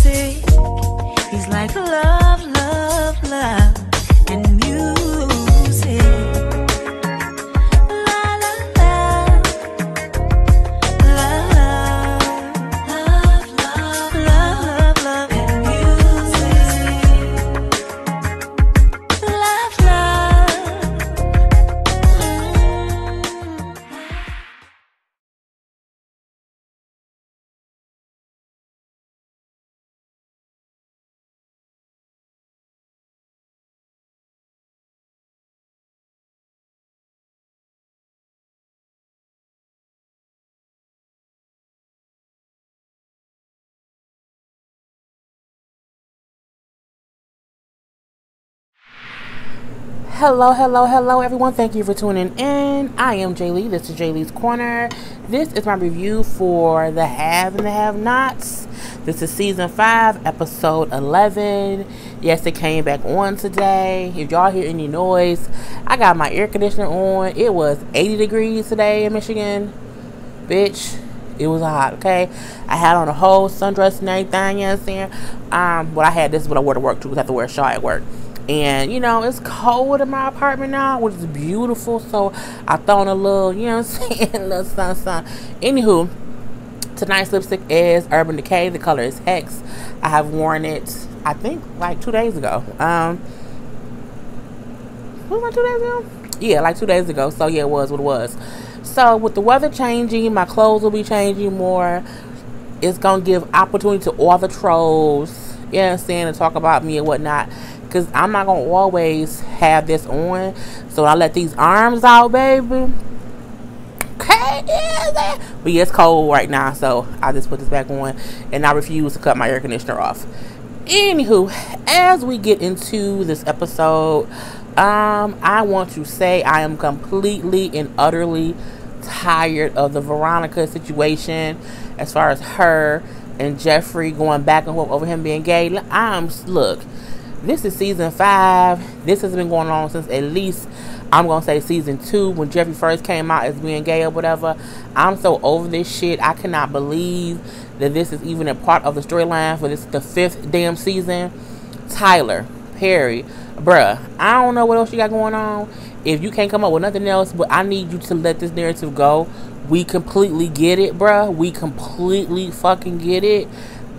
music. He's like love, love, love, and music. La la la, love, love, love, love, love, and music. Love, love. Hello, hello, hello, everyone. Thank you for tuning in. I am Jay Lee. This is Jay Lee's Corner. This is my review for The Have and the Have-Nots. This is Season 5, Episode 11. Yes, it came back on today. If y'all hear any noise, I got my air conditioner on. It was 80 degrees today in Michigan. Bitch, it was hot, okay? I had on a whole sundress and everything, you know what I'm saying? But I had this is what I wore to work, too, because I have to wear a shawl at work. And, you know, it's cold in my apartment now, which is beautiful. So I throw on a little, you know what I'm saying, a little sun. Anywho, tonight's lipstick is Urban Decay. The color is Hex. I have worn it, I think, like 2 days ago. Was it 2 days ago? Yeah, like 2 days ago. So, yeah, it was what it was. So, with the weather changing, my clothes will be changing more. It's going to give opportunity to all the trolls, you know what I'm saying, to talk about me and whatnot. Because I'm not going to always have this on. So I let these arms out, baby. Okay, yeah. But yeah, it's cold right now. So I just put this back on. And I refuse to cut my air conditioner off. Anywho, as we get into this episode, I want to say I am completely and utterly tired of the Veronica situation. As far as her and Jeffrey going back and forth over him being gay. Look. This is Season 5. This has been going on since at least, I'm going to say Season 2, when Jeffrey first came out as being gay or whatever. I'm so over this shit. I cannot believe that this is even a part of the storyline for this, the 5th damn season. Tyler, Perry, bruh, I don't know what else you got going on. If you can't come up with nothing else, but I need you to let this narrative go. We completely get it, bruh. We completely fucking get it.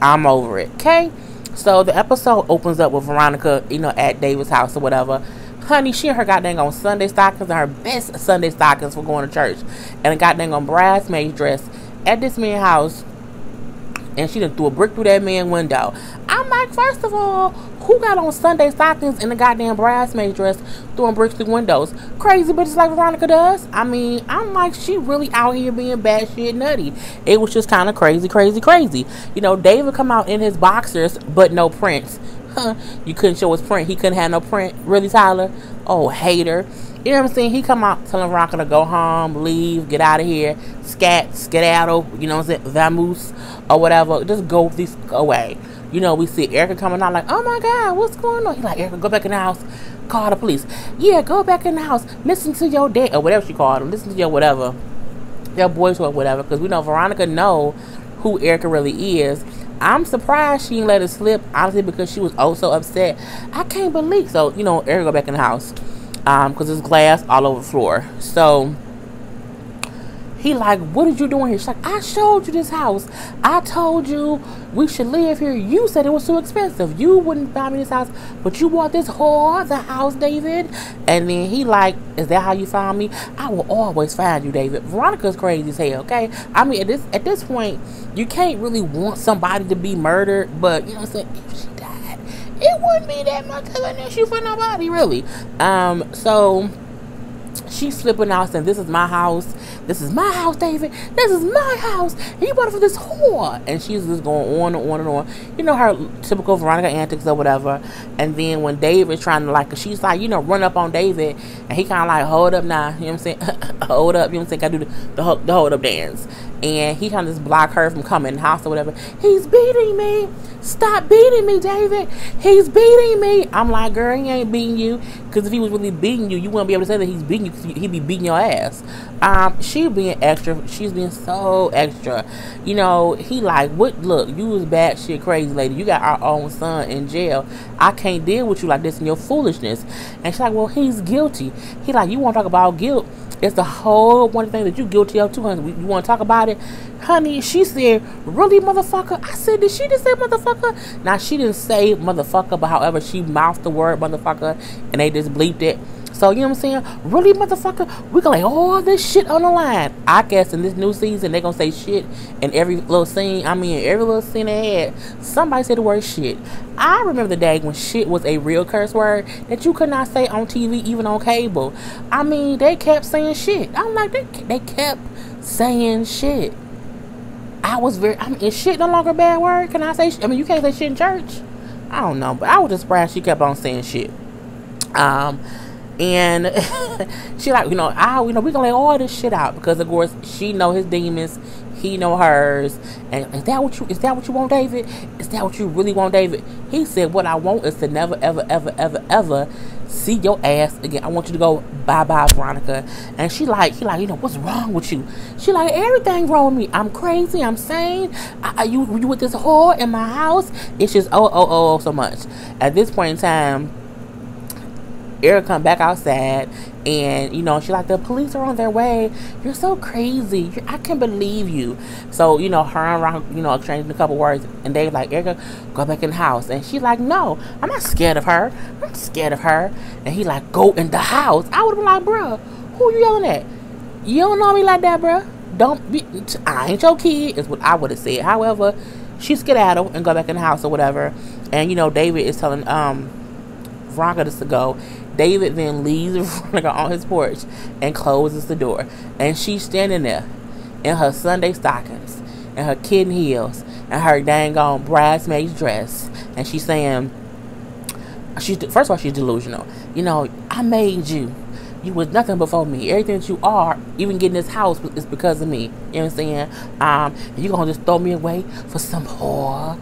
I'm over it, okay? So the episode opens up with Veronica, you know, at David's house or whatever. Honey, she and her goddamn on Sunday stockings and her best Sunday stockings for going to church. And a goddamn on bridesmaid dress at this man's house. And she done threw a brick through that man's window. I'm like, first of all, who got on Sunday stockings in a goddamn bridesmaid dress throwing bricks through windows? Crazy bitches like Veronica does. I mean, I'm like, she really out here being batshit nutty. It was just kind of crazy. You know, David come out in his boxers, but no prints. Huh? You couldn't show his print. He couldn't have no print. Really, Tyler? Oh, hater. You know what I'm saying? He come out telling Veronica to go home, leave, get out of here, skedaddle, you know what I'm saying, vamoose, or whatever. Just go this away. You know, we see Erica coming out like, oh my God, what's going on? He's like, Erica, go back in the house, call the police. Yeah, go back in the house, listen to your dad, or whatever she called him, listen to your whatever, your boys or whatever, because we know Veronica know who Erica really is. I'm surprised she didn't let it slip, honestly, because she was oh so upset. I can't believe. So, you know, Erica go back in the house. Because there's glass all over the floor. So he like, what did you doing here? She's like, I showed you this house. I told you we should live here. You said it was too expensive. You wouldn't buy me this house, but you bought this whore the house, David. And then he like, is that how you found me? I will always find you, David. Veronica's crazy as hell, okay? I mean, at this point, you can't really want somebody to be murdered, but you know what I'm saying? If she died, it wouldn't be that much of an issue for nobody, really. So she's flipping out saying, this is my house. This is my house, David. This is my house. And you bought it for this whore. And she's just going on and on and on. You know, her typical Veronica antics or whatever. And then when David's trying to, like, she's like, you know, run up on David. And he kind of like, hold up now. You know what I'm saying? Hold up. You know what I'm saying? Gotta do the hold up dance. And he trying to just block her from coming in the house or whatever. He's beating me. Stop beating me, David. He's beating me. I'm like, girl, he ain't beating you. Because if he was really beating you, you wouldn't be able to say that he's beating you, because he'd be beating your ass. She she being extra. She's being so extra. You know, he like, what? Look, you was bad shit crazy lady. You got our own son in jail. I can't deal with you like this and your foolishness. And she's like, well, he's guilty. He like, you want to talk about guilt? It's the whole one thing that you guilty of too, honey. You want to talk about it? Honey, she said, really, motherfucker? I said, did she just say motherfucker? Now, she didn't say motherfucker, but however, she mouthed the word motherfucker, and they just bleeped it. So, you know what I'm saying? Really, motherfucker? We gonna lay all this shit on the line. I guess in this new season, they gonna say shit in every little scene. I mean, every little scene they had, somebody said the word shit. I remember the day when shit was a real curse word that you could not say on TV, even on cable. I mean, they kept saying shit. I'm like, they kept saying shit. Is shit no longer a bad word? Can I say shit? I mean, you can't say shit in church. I don't know, but I was just surprised she kept on saying shit. And she like, we gonna lay all this shit out because of course she know his demons, he know hers. And is that what you want, David? Is that what you really want, David? He said, what I want is to never, ever, ever, ever, ever see your ass again. I want you to go bye-bye, Veronica. And he like, what's wrong with you? She like, everything wrong with me. I'm crazy. I'm sane. You with this whore in my house? It's just so much. At this point in time, Eric come back outside, and she like, the police are on their way. You're so crazy. I can't believe you. So her and Ron exchanging a couple words, and they like, Erica, go back in the house. And she like, no, I'm not scared of her. I'm scared of her. And he like, go in the house. I would have been like, bruh, who you yelling at? You don't know me like that, bruh. I ain't your kid, is what I would have said. However, she skedaddle and go back in the house or whatever. And David is telling Veronica just to go. David then leaves Veronica on his porch and closes the door. And she's standing there in her Sunday stockings and her kitten heels and her dang on bridesmaid's dress. And she's saying, first of all, she's delusional. I made you. You was nothing before me. Everything that you are, even getting this house, is because of me. You know what I'm saying? And you gonna just throw me away for some whore?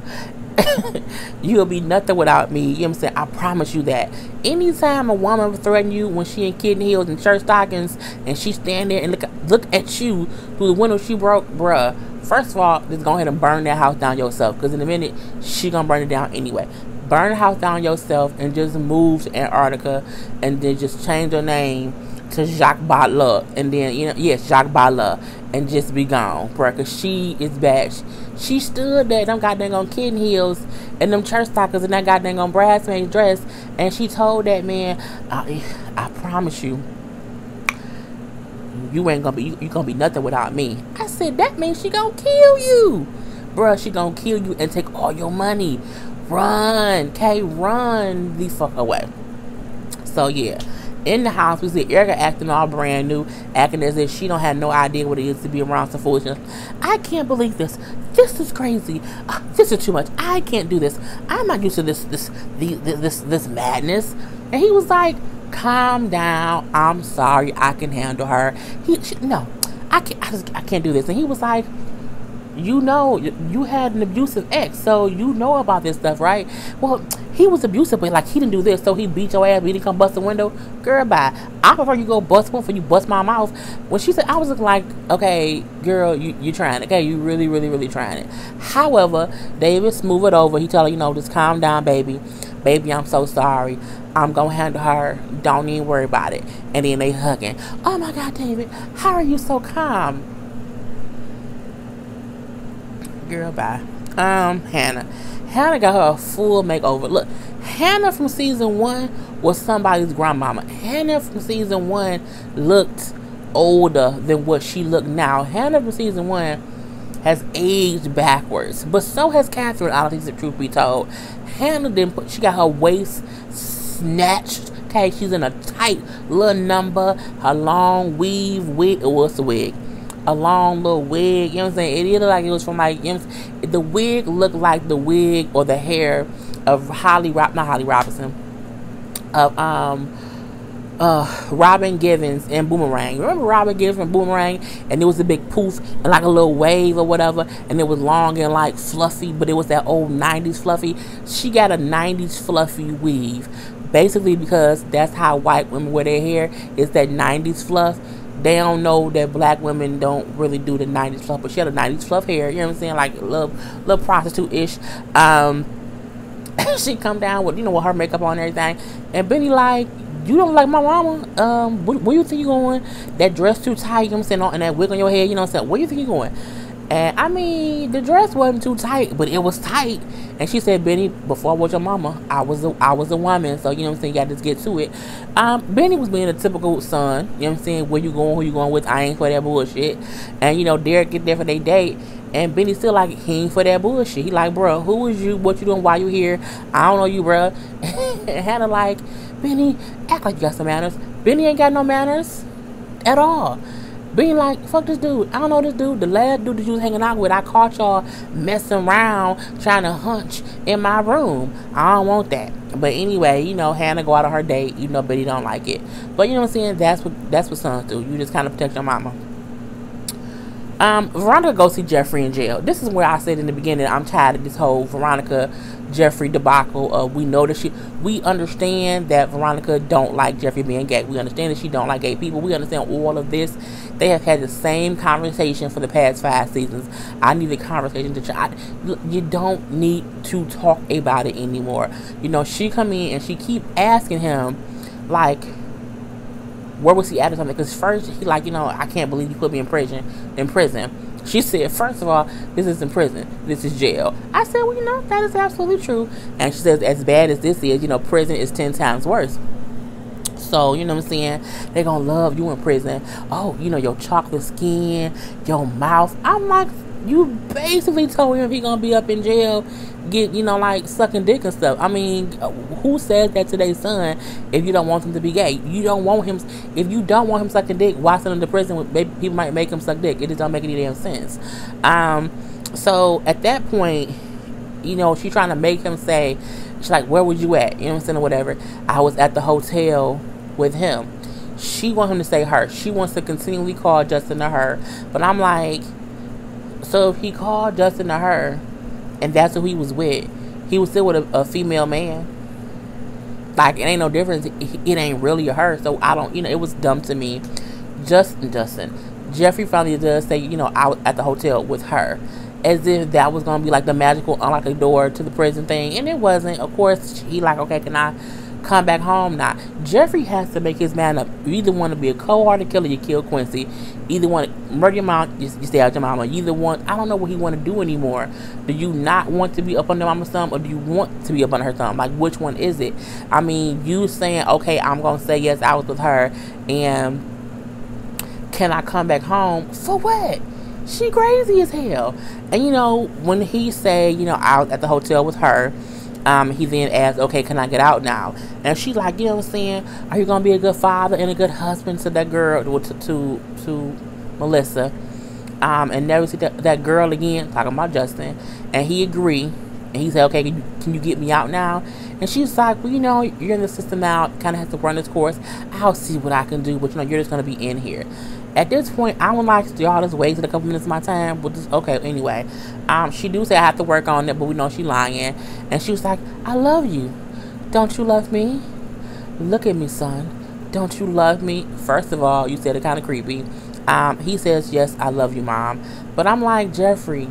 You'll be nothing without me. You know what I'm saying? I promise you that. Anytime a woman threaten you when she in kitten heels and church stockings and she stand there and look at you through the window she broke, bruh, first of all, just go ahead and burn that house down yourself, because in a minute she gonna burn it down anyway. Burn the house down yourself and just move to Antarctica, and then just change your name to Jacques Butler, and then Jacques Butler, and just be gone, bruh, because she is bad. She stood there, them goddamn on kitten heels and them church stockings and that goddamn on bridesmaid dress, and she told that man, I promise you, you ain't gonna be nothing without me. I said, that means she gonna kill you, bruh. She gonna kill you and take all your money. Run, Kay, run the fuck away. So yeah, in the house we see Erica acting all brand new, acting as if she don't have no idea what it is to be around some foolishness. I can't believe this. This is crazy. This is too much. I can't do this. I'm not used to this madness. And he was like, calm down. I'm sorry. I can handle her. No, I can't do this. And he was like, you had an abusive ex, so you know about this stuff, right? Well, he was abusive, but like, he didn't do this, so he beat your ass, but he didn't come bust the window. Girl, bye. I prefer you go bust one before you bust my mouth. When she said, I was looking like, okay, girl, you trying it. Okay, you really, really, really trying it. However, David smooth it over. He tell her, just calm down, baby. Baby, I'm so sorry. I'm gonna handle her. Don't even worry about it. And then they hugging. Oh my God, David, how are you so calm? Girl, bye. Hannah got her a full makeover. Look, Hannah from season 1 was somebody's grandmama. Hannah from season 1 looked older than what she looked now. Hannah from season 1 has aged backwards, but so has Catherine. I don't think the truth be told. Hannah she got her waist snatched. Okay, she's in a tight little number. Her long wig. What's the wig? A long little wig, you know what I'm saying? It looked like it was from like, the wig looked like the wig or the hair of Robin Givens in Boomerang. Remember Robin Givens from Boomerang? And it was a big poof and like a little wave or whatever, and it was long and like fluffy, but it was that old 90s fluffy. She got a 90s fluffy weave, basically because that's how white women wear their hair, is that 90s fluff. they don't know that black women don't really do the 90s fluff, but she had a 90s fluff hair, you know what I'm saying, like little prostitute-ish. She come down with, with her makeup on and everything, and Benny like, you don't like my mama, where you think you going? That dress too tight, you know what I'm saying, and that wig on your head, you know what I'm saying, where you think you going? And I mean, the dress wasn't too tight, but it was tight. And she said, Benny, before I was your mama, I was a woman. So, you know what I'm saying, you got to just get to it. Benny was being a typical son, you know what I'm saying, where you going, who you going with, I ain't for that bullshit. And, Derek get there for their date. And Benny still like, he ain't for that bullshit. He like, bro, who is you? What you doing? Why you here? I don't know you, bro. And Hannah like, Benny, act like you got some manners. Benny ain't got no manners at all. Being like, fuck this dude. I don't know this dude. The last dude that you was hanging out with, I caught y'all messing around, trying to hunch in my room. I don't want that. But anyway, Hannah go out on her date. Betty don't like it. But you know what I'm saying? That's what sons do. You just kind of protect your mama. Veronica go see Jeffrey in jail. This is where I said in the beginning, I'm tired of this whole Veronica Jeffrey debacle. We understand that Veronica don't like Jeffrey being gay. We understand that she don't like gay people. We understand all of this. They have had the same conversation for the past 5 seasons. I need a conversation you don't need to talk about it anymore. She come in and she keep asking him, like, where was he at or something? Because first he like, I can't believe you put me in prison. She said, first of all, this isn't prison. This is jail. I said, well, that is absolutely true. And she says, as bad as this is, prison is 10 times worse. So, you know what I'm saying? They're going to love you in prison. Oh, your chocolate skin, your mouth. I'm like, you basically told him he going to be up in jail, get, like sucking dick and stuff. I mean, who says that to their son if you don't want him to be gay? If you don't want him sucking dick, why send him to prison? People might make him suck dick. It just don't make any damn sense. So at that point, she's trying to make him say, she's like, where was you at? You know what I'm saying, or whatever. I was at the hotel with him. She wants him to say her. She wants to continually call Justin to her. But I'm like, so if he called Justin to her, and that's who he was with, he was still with a female man. Like, it ain't no difference. It ain't really a her. So I don't, it was dumb to me. Justin. Jeffrey finally does say, I was at the hotel with her. As if that was going to be like the magical unlock the door to the prison thing. And it wasn't. Of course, he like, okay, can I come back home now? Jeffrey has to make his man up. You either want to be a cold-hearted killer, you kill Quincy. Either want to murder your mom, you stay out your mama. You either want, I don't know what he want to do anymore. Do you not want to be up under mama's thumb, or do you want to be up under her thumb? Like, which one is it? I mean, you saying, okay, I'm going to say yes, I was with her, and can I come back home? For what? She crazy as hell. And when he say, I was at the hotel with her, he then asked, okay, can I get out now? And she's like, you know what I'm saying, are you gonna be a good father and a good husband to that girl, to Melissa, and never see that girl again? Talking about Justin. And he agreed, and he said, okay, can you get me out now? And she's like, well, you're in the system now, kind of has to run this course. I'll see what I can do, but you're just gonna be in here. At this point, I would like y'all just wasted a couple minutes of my time. But just, okay, anyway. She do say I have to work on it, but we know she lying. And she was like, I love you. Don't you love me? Look at me, son. Don't you love me? First of all, you said it kind of creepy. He says, yes, I love you, Mom. But I'm like, Jeffrey,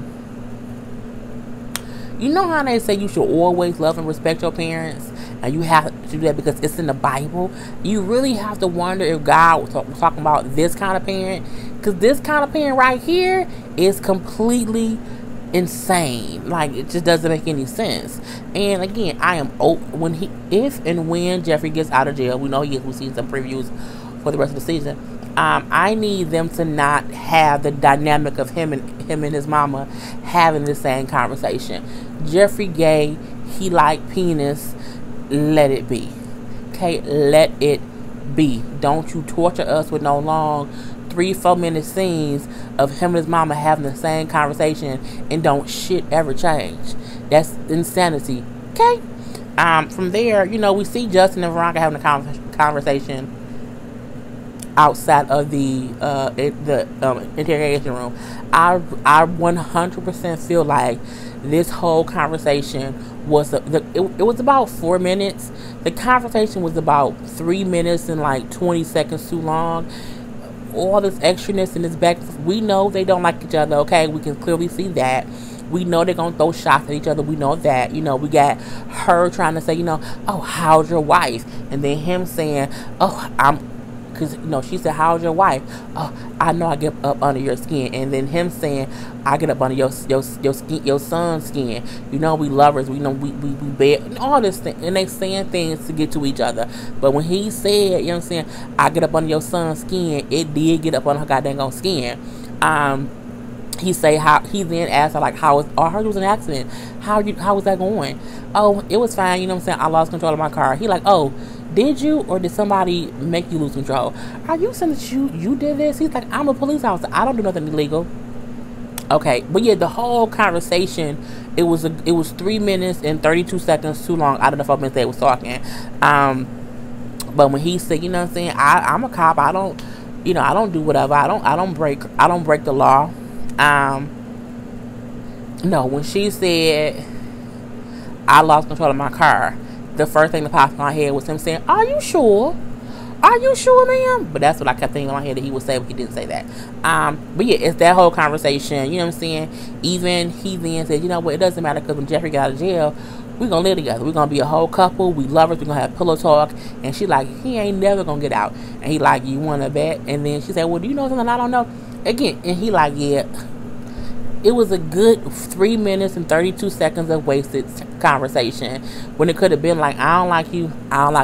you know how they say you should always love and respect your parents? And you have to do that because it's in the Bible. You really have to wonder if God was talking about this kind of parent. Because this kind of parent right here is completely insane. Like, it just doesn't make any sense. And again, I am if and when Jeffrey gets out of jail, we know he is. We've seen some previews for the rest of the season. I need them to not have the dynamic of him and his mama having the same conversation. Jeffrey gay, he like penis. Let it be. Okay, let it be. Don't you torture us with no long 3-4 minute scenes of him and his mama having the same conversation and don't shit ever change. That's insanity. Okay. From there, we see Justin and Veronica having a conversation outside of the interrogation room. I 100% feel like this whole conversation was it was about 4 minutes. The conversation was about 3 minutes and like 20 seconds too long. all this extraness and this back. We know they don't like each other, okay? We can clearly see that. We know they're going to throw shots at each other. We know that. You know, we got her trying to say, you know, oh, how's your wife? And then him saying, oh, because, you know, she said, how's your wife? Oh, I know I get up under your skin. And then him saying, I get up under your skin, your son's skin. You know, we lovers. We know we bed, all this thing. And they saying things to get to each other. But when he said, you know what I'm saying, I get up under your son's skin, it did get up on her goddamn skin. He say how he then asked her like how was, or I heard it was an accident. How was that going? Oh, it was fine. You know what I'm saying? I lost control of my car. He like, oh, did you or did somebody make you lose control? Are you saying that you did this? He's like, I'm a police officer. I don't do nothing illegal. Okay, but yeah, the whole conversation, it was 3 minutes and 32 seconds too long out of the 4 minutes they was talking. But when he said, you know what I'm saying, I'm a cop. I don't, you know, I don't do whatever. I don't break the law. No, when she said I lost control of my car, the first thing that popped in my head was him saying, are you sure? Are you sure, ma'am? But that's what I kept thinking in my head that he would say, but he didn't say that. But yeah, it's that whole conversation, you know what I'm saying? Even he then said, you know what, it doesn't matter because when Jeffrey got out of jail, we're going to live together. We're going to be a whole couple. We lovers. We're going to have pillow talk. And she like, he ain't never going to get out. And he like, you want to bet? And then she said, well, do you know something I don't know? Again, and he like, yeah. It was a good 3 minutes and 32 seconds of wasted conversation when it could have been like, I don't like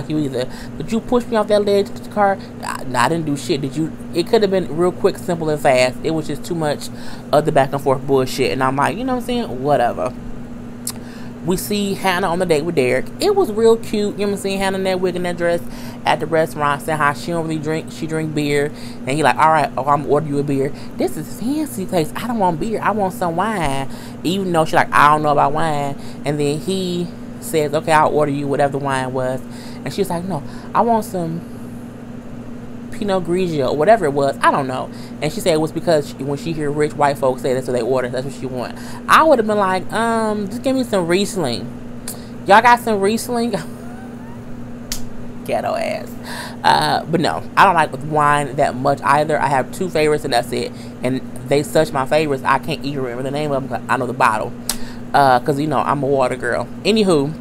you either. Did you push me off that ledge to the car? I didn't do shit. Did you? It could have been real quick, simple, and fast. It was just too much of the back and forth bullshit. And I'm like, you know what I'm saying? Whatever. We see Hannah on the date with Derek. It was real cute. You know what I'm saying? Hannah in that wig and that dress at the restaurant saying how she don't really drink. She drink beer. And he like, all right, oh, I'm order you a beer. This is fancy place. I don't want beer. I want some wine. Even though she like, I don't know about wine. And then he says, okay, I'll order you whatever the wine was. And she's like, no, I want some Pinot Grigio or whatever it was. I don't know. And she said it was because when she hear rich white folks say that's what they order, that's what she want. I would have been like, just give me some Riesling. Y'all got some Riesling? Ghetto ass. But no, I don't like wine that much either. I have 2 favorites and that's it. And they such my favorites, I can't even remember the name of them. I know the bottle. Because, you know, I'm a water girl. Anywho,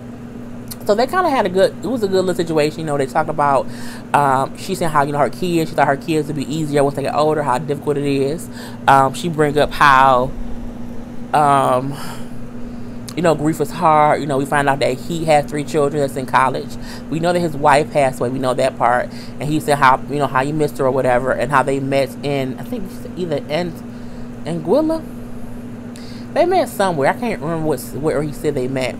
so they kind of had it was a good little situation. You know, they talked about, she said how, you know, her kids, she thought her kids would be easier once they get older, how difficult it is. She bring up how, you know, grief is hard. You know, we find out that he has 3 children that's in college. We know that his wife passed away. We know that part. And he said how, you know, how he missed her or whatever, and how they met in, I think either Anguilla. They met somewhere. I can't remember where he said they met.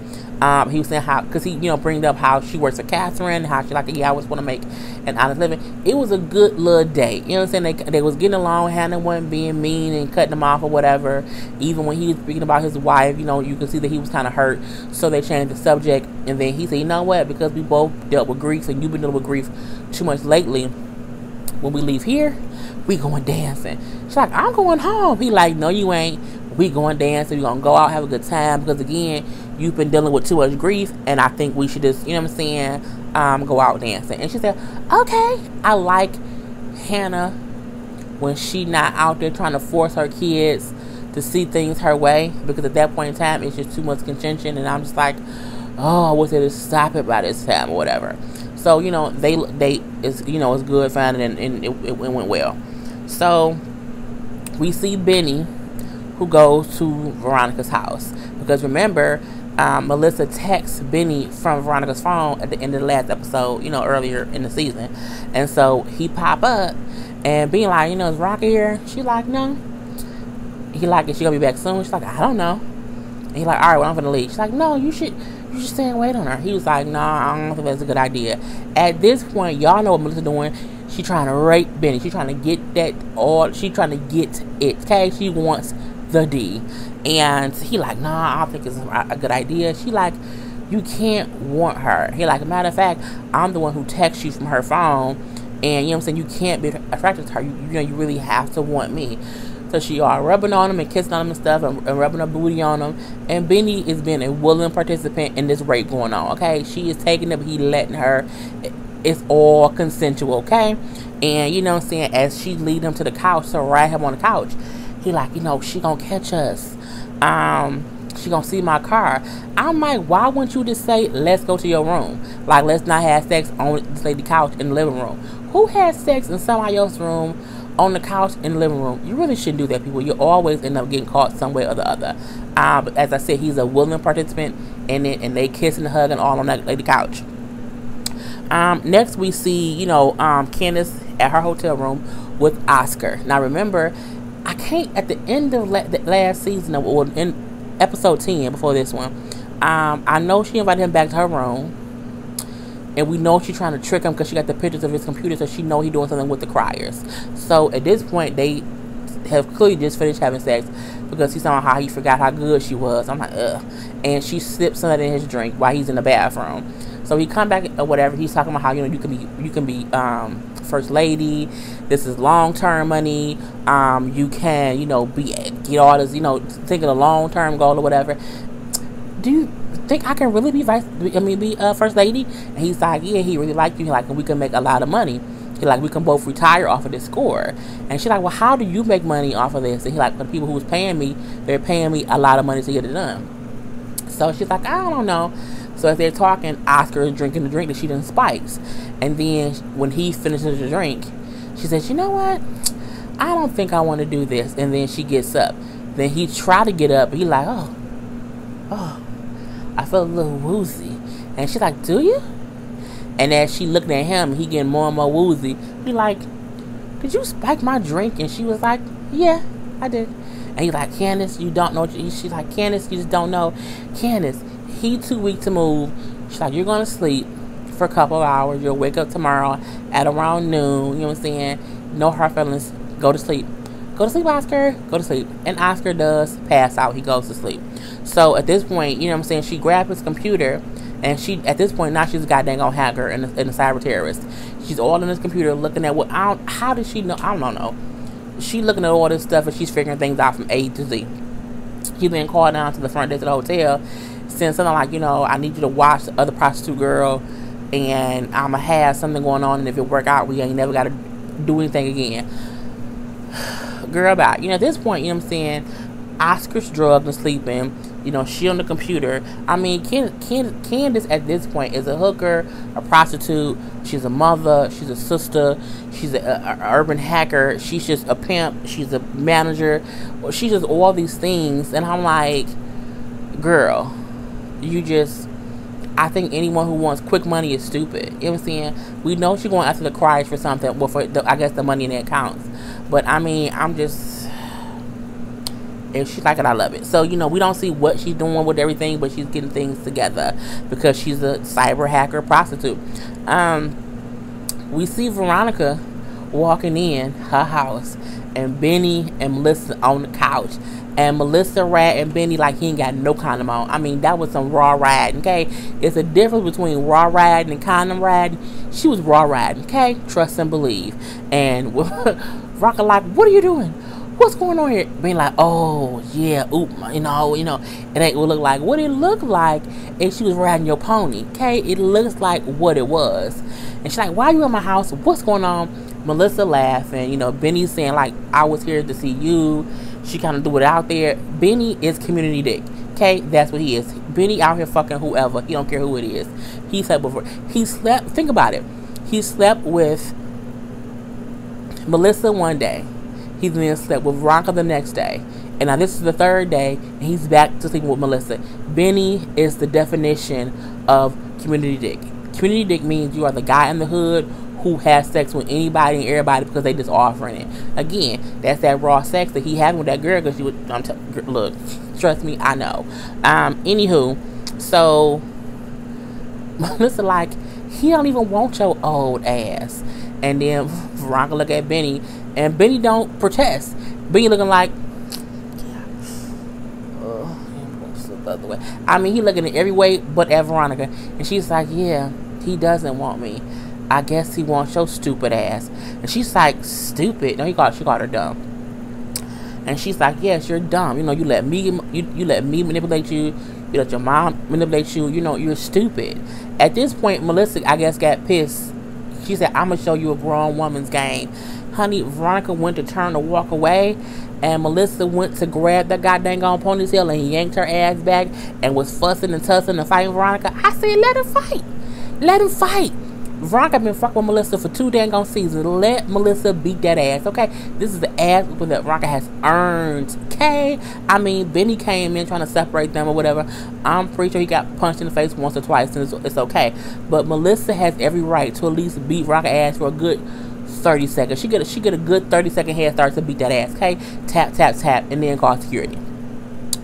He was saying how, because he, you know, bringing up how she works for Catherine, how she like, yeah, I always want to make an honest living. It was a good little date. You know what I'm saying? They was getting along. Hannah wasn't being mean and cutting him off or whatever. Even when he was speaking about his wife, you know, you could see that he was kind of hurt. So they changed the subject. And then he said, you know what? Because we both dealt with grief and you've been dealing with grief too much lately, when we leave here, we going dancing. She's like, I'm going home. He like, no, you ain't. We going dancing. We gonna go out, have a good time. Because again, you've been dealing with too much grief, and I think we should just, you know what I'm saying, go out dancing. And she said, okay. I like Hannah when she not out there trying to force her kids to see things her way, because at that point in time, it's just too much contention, and I'm just like, oh, I wish they would stop it by this time or whatever. So, you know, they it's, you know, it's good, fine, and it went well. So we see Benny, who goes to Veronica's house, because remember, Melissa texts Benny from Veronica's phone at the end of the last episode, you know, earlier in the season. And so he pop up and being like, you know, is Veronica here? She like, no. He like, is she gonna be back soon? She's like, I don't know. And he like, all right, well, I'm gonna leave. She's like, no, you should stay and wait on her. He was like, nah, I don't think that's a good idea. At this point, y'all know what Melissa's doing. She trying to rape Benny. She trying to get that all. She trying to get it. Okay, she wants the D. And he like, nah, I don't think it's a good idea. She like, you can't want her. He like, matter of fact, I'm the one who texts you from her phone, and you know what I'm saying, you can't be attracted to her. You know, you really have to want me. So she all rubbing on him and kissing on him and stuff, and rubbing her booty on him. And Benny is being a willing participant in this rape going on. Okay, she is taking it, but he letting her. it's all consensual, okay? And you know what I'm saying, as she lead him to the couch to ride him on the couch, he like, you know, she gonna catch us. She gonna see my car. I'm like, why wouldn't you just say, let's go to your room? Like, let's not have sex on this lady couch in the living room. Who has sex in somebody else's room on the couch in the living room? You really shouldn't do that, people. You always end up getting caught some way or the other. But as I said, he's a willing participant in it, and they kiss and hug and all on that lady couch. Next we see, you know, Candace at her hotel room with Oscar. Now remember, I can't, at the end of the last season, or in episode 10 before this one, I know she invited him back to her room, and we know she's trying to trick him because she got the pictures of his computer, so she know he's doing something with the criers. So at this point, they have clearly just finished having sex, because he's talking about how he forgot how good she was. I'm like, ugh. And she sipped some of that in his drink while he's in the bathroom. So he come back or whatever. He's talking about how, you know, you can be first lady. This is long term money. You can, you know, get all this, you know, think of a long term goal or whatever. Do you think I can really be first lady? And he's like, yeah, he really like you. He like, and we can make a lot of money. He like, we can both retire off of this score. And she's like, well, how do you make money off of this? And he like, the people who was paying me, they're paying me a lot of money to get it done. So she's like, I don't know. So as they're talking, Oscar is drinking the drink that she done spikes. And then when he finishes the drink, she says, you know what? I don't think I want to do this. And then she gets up. Then he tried to get up. But he like, oh, I feel a little woozy. And she's like, do you? And as she looking at him, he getting more and more woozy. He like, did you spike my drink? And she was like, yeah, I did. And he's like, Candace, you don't know. She's like, Candace, you just don't know. Candace, he too weak to move. She's like, you're going to sleep for a couple of hours. You'll wake up tomorrow at around noon. You know what I'm saying? No hard feelings. Go to sleep. Go to sleep, Oscar. Go to sleep. And Oscar does pass out. He goes to sleep. So at this point, you know what I'm saying, she grabbed his computer. And she, at this point, now she's a goddamn hacker and a cyber terrorist. She's all on this computer looking at how does she know? I don't know. She's looking at all this stuff and she's figuring things out from A to Z. She's been called down to the front desk of the hotel, saying something like, you know, I need you to watch the other prostitute girl, and I'm going to have something going on, and if it work out, we ain't never got to do anything again. Girl, bye. You know, at this point, you know what I'm saying, Oscar's drugged and sleeping. You know, she on the computer. I mean, Candace at this point is a hooker, a prostitute. She's a mother. She's a sister. She's an urban hacker. She's just a pimp. She's a manager. She's just all these things. And I'm like, girl, I think anyone who wants quick money is stupid. You know what I'm saying? We know she's going after the criers for something. Well, I guess the money in the accounts. But, I mean, if she's like it, I love it. So, you know, we don't see what she's doing with everything, but she's getting things together because she's a cyber hacker prostitute. We see Veronica walking in her house, and Benny and Melissa on the couch. And Melissa and Benny like he ain't got no condom on. I mean, that was some raw riding, okay? It's a difference between raw riding and condom riding. She was raw riding, okay? Trust and believe. And Veronica like, what are you doing? What's going on here? Being like, oh, yeah, you know, it ain't what it look like. What it looked like is she was riding your pony, okay? It looks like what it was. And she's like, why are you in my house? What's going on? Melissa laughing, you know, Benny's saying, like, I was here to see you. She kind of threw it out there. Benny is community dick, okay? That's what he is. Benny out here fucking whoever. He don't care who it is. He slept before. Think about it. He slept with Melissa one day. He then slept with Veronica the next day. And now this is the third day, and he's back to sleeping with Melissa. Benny is the definition of community dick. Community dick means you are the guy in the hood who has sex with anybody and everybody because they just offering it. Again, that's that raw sex that he having with that girl because she would, look, trust me, I know. Anywho, so Melissa like, he don't even want your old ass. And then Veronica look at Benny, and Benny don't protest. Benny looking like, the other way. I mean, he looking at every way but at Veronica, and she's like, yeah, he doesn't want me. I guess he wants your stupid ass. And she's like, stupid? No, she called her dumb. And she's like, yes, you're dumb. You know, you let me manipulate you. You let your mom manipulate you. You know, you're stupid. At this point, Melissa, I guess, got pissed She said, I'm gonna show you a grown woman's game. Honey, Veronica went to turn to walk away, and Melissa went to grab that goddamn on ponytail and yanked her ass back and was fussing and tussing and fighting Veronica. I said, let her fight. Let him fight. Veronica been fucking with Melissa for 2 dang on seasons. Let Melissa beat that ass, okay? This is the ass that Veronica has earned, okay? I mean, Benny came in trying to separate them or whatever. I'm pretty sure he got punched in the face once or twice, and it's okay. But Melissa has every right to at least beat Veronica ass for a good 30 seconds. She get a good 30-second head start to beat that ass, okay? Tap, tap, tap, and then call security.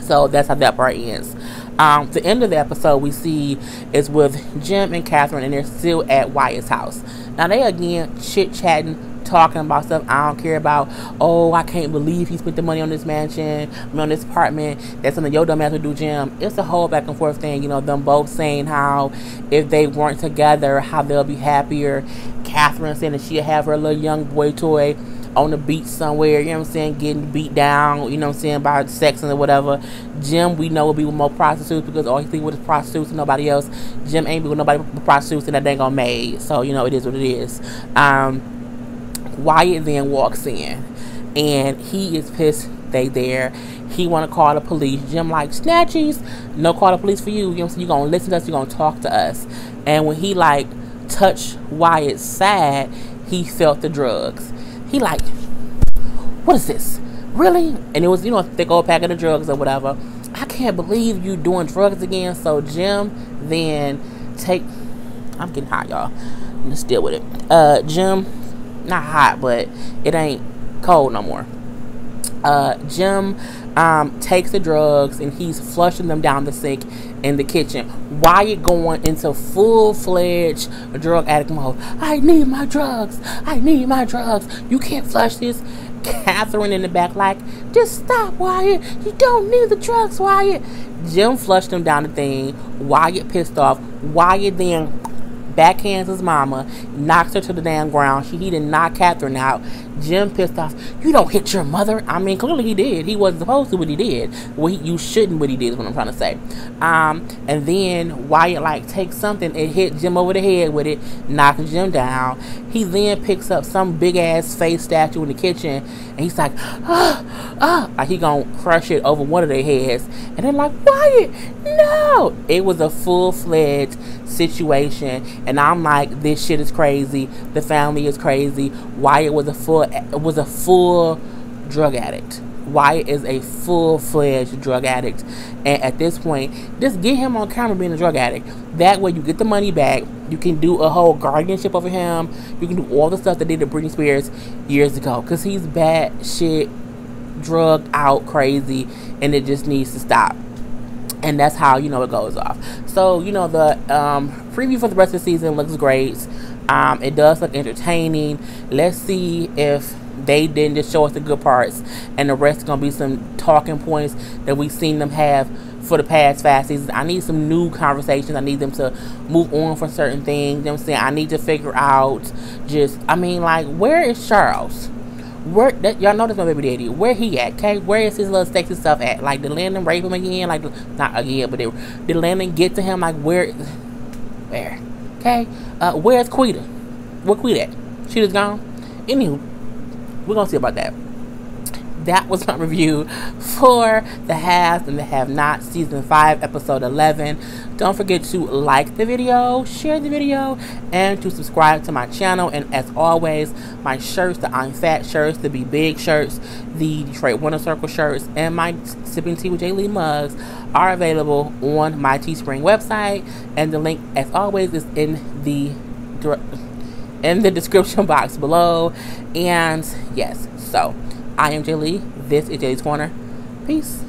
So that's how that part ends. The end of the episode we see is with Jim and Catherine, and they're still at Wyatt's house. Now they again chit-chatting, talking about stuff I don't care about. Oh, I can't believe he spent the money on this mansion, on this apartment. That's something your dumb ass would do, Jim. It's a whole back and forth thing, you know, them both saying how if they weren't together, how they'll be happier. Catherine saying that she'll have her little young boy toy on the beach somewhere, you know what I'm saying, getting beat down, you know what I'm saying, by sex and whatever. Jim, we know, will be with more prostitutes because all he think with is prostitutes and nobody else. Jim ain't be with nobody but prostitutes, and that dang on maid. So, you know, it is what it is. Wyatt then walks in, and he is pissed they there. He want to call the police. Jim like, snatchies, no call the police for you. You know what I'm saying, you're going to listen to us, you're going to talk to us. And when he, like, touched Wyatt's side, he felt the drugs. He like, what is this? Really? And it was, you know, a thick old packet of drugs or whatever. I can't believe you doing drugs again. So Jim then I'm getting hot, y'all. Let's deal with it. Jim, not hot, but it ain't cold no more. Jim takes the drugs and he's flushing them down the sink in the kitchen. Wyatt going into full-fledged drug addict mode. I need my drugs. I need my drugs. You can't flush this. Catherine in the back like, just stop, Wyatt. You don't need the drugs, Wyatt. Jim flushed them down the thing. Wyatt pissed off. Wyatt then backhands his mama, knocks her to the damn ground. He didn't knock Catherine out. Jim pissed off. You don't hit your mother. I mean, clearly he did. He wasn't supposed to, but he did. Well, you shouldn't, but he did is what I'm trying to say. And then Wyatt like takes something and hit Jim over the head with it, knocks Jim down. He then picks up some big ass face statue in the kitchen, and he's like, like he gonna crush it over one of their heads. And they're like, Wyatt, no! It was a full-fledged situation, and I'm like, this shit is crazy. The family is crazy. Wyatt was a full drug addict. Wyatt is a full-fledged drug addict, and at this point, just get him on camera being a drug addict. That way, you get the money back. You can do a whole guardianship over him. You can do all the stuff that they did to Britney Spears years ago, because he's bad shit, drugged out, crazy, and it just needs to stop. And that's how, you know, it goes off. So, you know, the preview for the rest of the season looks great. It does look entertaining. Let's see if they didn't just show us the good parts, and the rest is going to be some talking points that we've seen them have for the past 5 seasons. I need some new conversations. I need them to move on for certain things. You know what I'm saying? I need to figure out like, where is Charles? Y'all know that's my baby daddy. Where he at? Okay, where is his little sexy stuff at? Like, did Landon rape him again? Like, not again, but did Landon get to him? Like, where? Okay, where's Quita? Where Quita at? She just gone. Anywho, we're gonna see about that. That was my review for The Haves and the Have-Nots, Season 5, Episode 11. Don't forget to like the video, share the video, and to subscribe to my channel. And as always, my shirts, the I'm Fat shirts, the Be Big shirts, the Detroit Winter Circle shirts, and my Sipping Tea with J. Lee mugs are available on my Teespring website. And the link, as always, is in the description box below. And yes, so I am J. Lee. This is J. Lee's Corner. Peace.